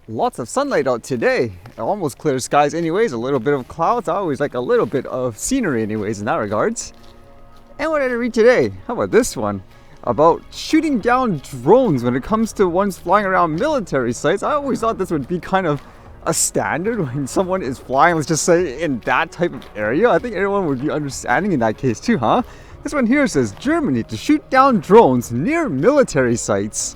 Lots of sunlight out today. Almost clear skies anyways, a little bit of clouds. I always like a little bit of scenery anyways in that regards. And what did I read today? How about this one? About shooting down drones when it comes to ones flying around military sites. I always thought this would be kind of a standard when someone is flying, let's just say, in that type of area. I think everyone would be understanding in that case too, huh? This one here says Germany to shoot down drones near military sites.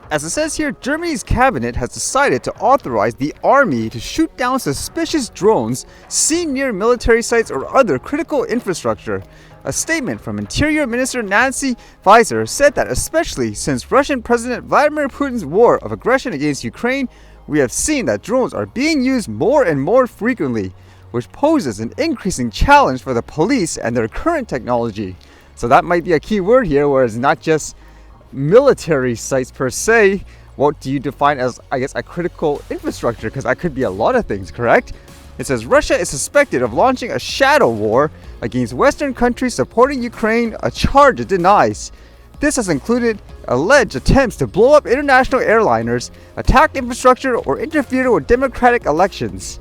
As it says here, Germany's cabinet has decided to authorize the army to shoot down suspicious drones seen near military sites or other critical infrastructure. A statement from Interior Minister Nancy Faeser said that especially since Russian President Vladimir Putin's war of aggression against Ukraine, we have seen that drones are being used more and more frequently, which poses an increasing challenge for the police and their current technology. So that might be a key word here, where it's not just military sites per se. What do you define as, I guess, a critical infrastructure? Because that could be a lot of things, correct? It says Russia is suspected of launching a shadow war against Western countries supporting Ukraine, a charge it denies. This has included alleged attempts to blow up international airliners, attack infrastructure, or interfere with democratic elections.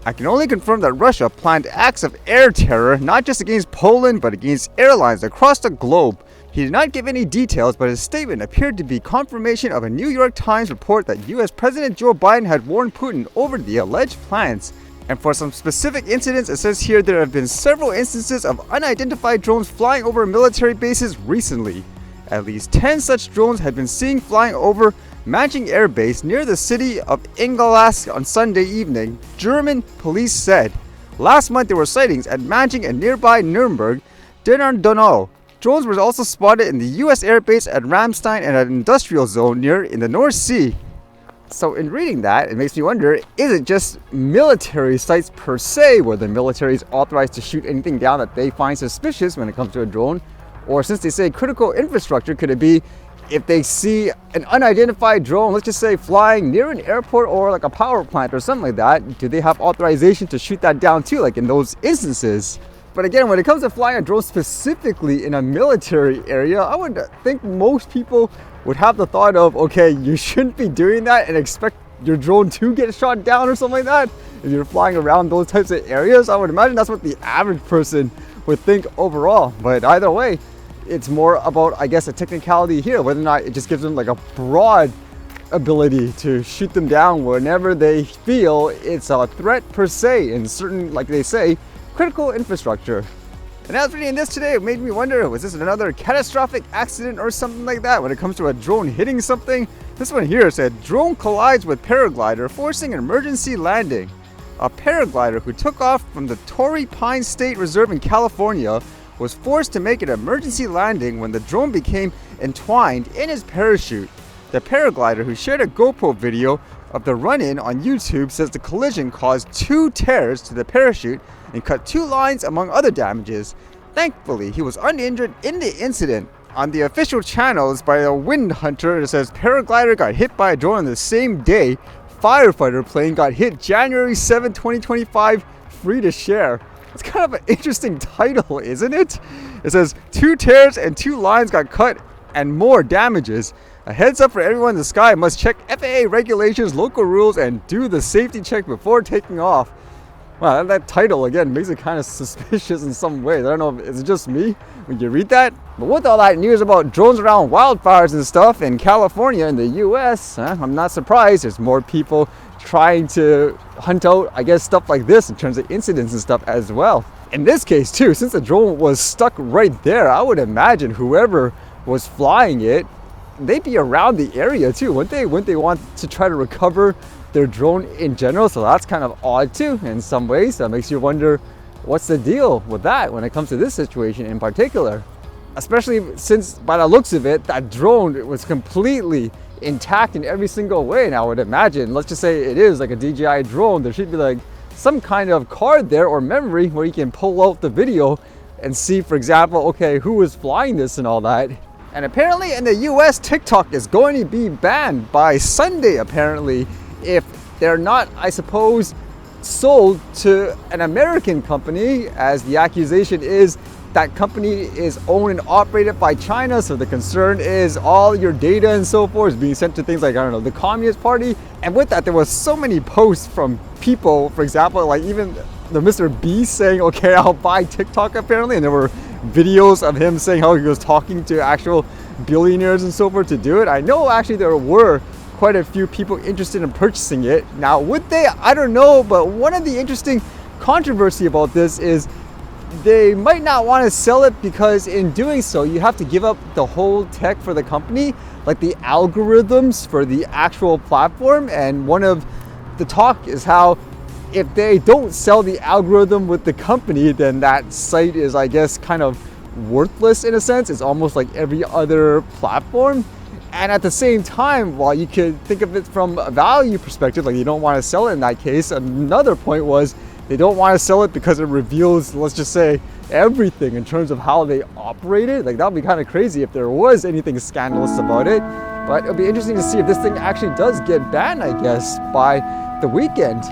I can only confirm that Russia planned acts of air terror not just against Poland but against airlines across the globe. He did not give any details, but his statement appeared to be confirmation of a New York Times report that US President Joe Biden had warned Putin over the alleged plans. And for some specific incidents, it says here there have been several instances of unidentified drones flying over military bases recently. At least 10 such drones had been seen flying over Manching Air Base near the city of Ingolstadt on Sunday evening, German police said. Last month there were sightings at Manching and nearby Nuremberg, Donau. Drones were also spotted in the US Air Base at Ramstein and an industrial zone near in the North Sea. So in reading that, it makes me wonder, is it just military sites per se where the military is authorized to shoot anything down that they find suspicious when it comes to a drone? Or since they say critical infrastructure, could it be if they see an unidentified drone, let's just say flying near an airport or like a power plant or something like that, do they have authorization to shoot that down too, like in those instances? But again, when it comes to flying a drone specifically in a military area, I would think most people would have the thought of, okay, you shouldn't be doing that and expect your drone to get shot down or something like that. If you're flying around those types of areas, I would imagine that's what the average person would think overall. But either way, it's more about, I guess, a technicality here, whether or not it just gives them like a broad ability to shoot them down whenever they feel it's a threat per se in certain, like they say, critical infrastructure. And as reading this today, it made me wonder, was this another catastrophic accident or something like that when it comes to a drone hitting something? This one here said, drone collides with paraglider forcing an emergency landing. A paraglider who took off from the Torrey Pines State Reserve in California was forced to make an emergency landing when the drone became entwined in his parachute. The paraglider, who shared a GoPro video of the run-in on YouTube, says the collision caused 2 tears to the parachute and cut 2 lines among other damages. Thankfully, he was uninjured in the incident. On the official channels by a wind hunter, it says paraglider got hit by a drone on the same day. Firefighter plane got hit January 7, 2025, free to share. It's kind of an interesting title, isn't it? It says 2 tears and 2 lines got cut and more damages. A heads up for everyone in the sky must check FAA regulations, local rules, and do the safety check before taking off. Wow, that title again makes it kind of suspicious in some ways. I don't know, is it just me when you read that? But with all that news about drones around wildfires and stuff in California in the US, I'm not surprised there's more people trying to hunt out, I guess, stuff like this in terms of incidents and stuff as well. In this case too, since the drone was stuck right there, I would imagine whoever was flying it, they'd be around the area too, wouldn't they? Wouldn't they want to try to recover their drone in general? So that's kind of odd too in some ways. That makes you wonder, what's the deal with that when it comes to this situation in particular? Especially since by the looks of it, that drone was completely intact in every single way. And I would imagine, let's just say it is like a DJI drone, there should be like some kind of card there or memory where you can pull out the video and see, for example, okay, who was flying this and all that. And apparently in the US, TikTok is going to be banned by Sunday, apparently, if they're not, I suppose, sold to an American company, as the accusation is that company is owned and operated by China. So the concern is all your data and so forth is being sent to things like, I don't know, the Communist Party, And with that, there was so many posts from people, for example, like even the Mr. Beast saying, okay, I'll buy TikTok apparently. And there were videos of him saying how he was talking to actual billionaires and so forth to do it. I know actually there were quite a few people interested in purchasing it. Now, would they? I don't know. But one of the interesting controversy about this is they might not want to sell it because in doing so, you have to give up the whole tech for the company, like the algorithms for the actual platform. And one of the talk is how if they don't sell the algorithm with the company, then that site is, I guess, kind of worthless in a sense. It's almost like every other platform. And at the same time, while you could think of it from a value perspective, like you don't want to sell it in that case, another point was they don't want to sell it because it reveals, let's just say, everything in terms of how they operate it. Like that would be kind of crazy if there was anything scandalous about it. But it'll be interesting to see if this thing actually does get banned, I guess, by the weekend.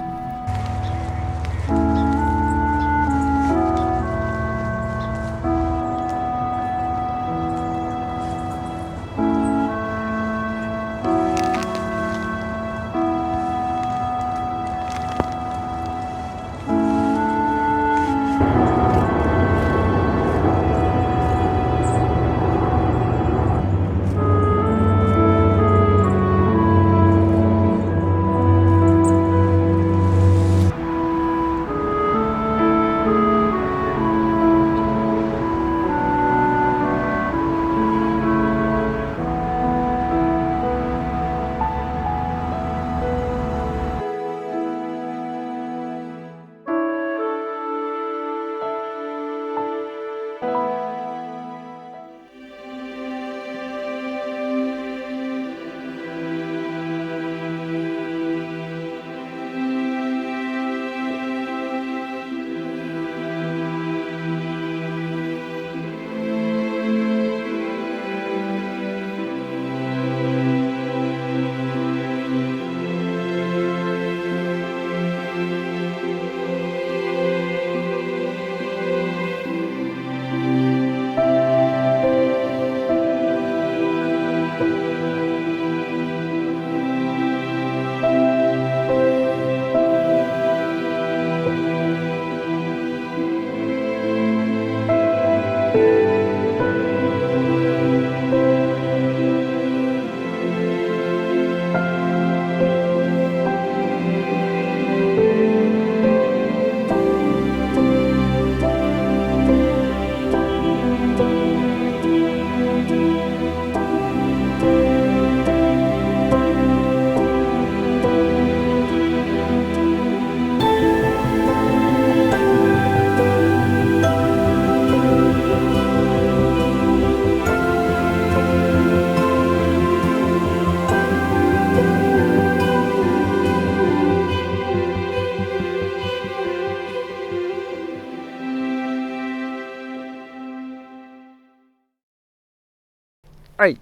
All right,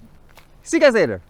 see you guys later.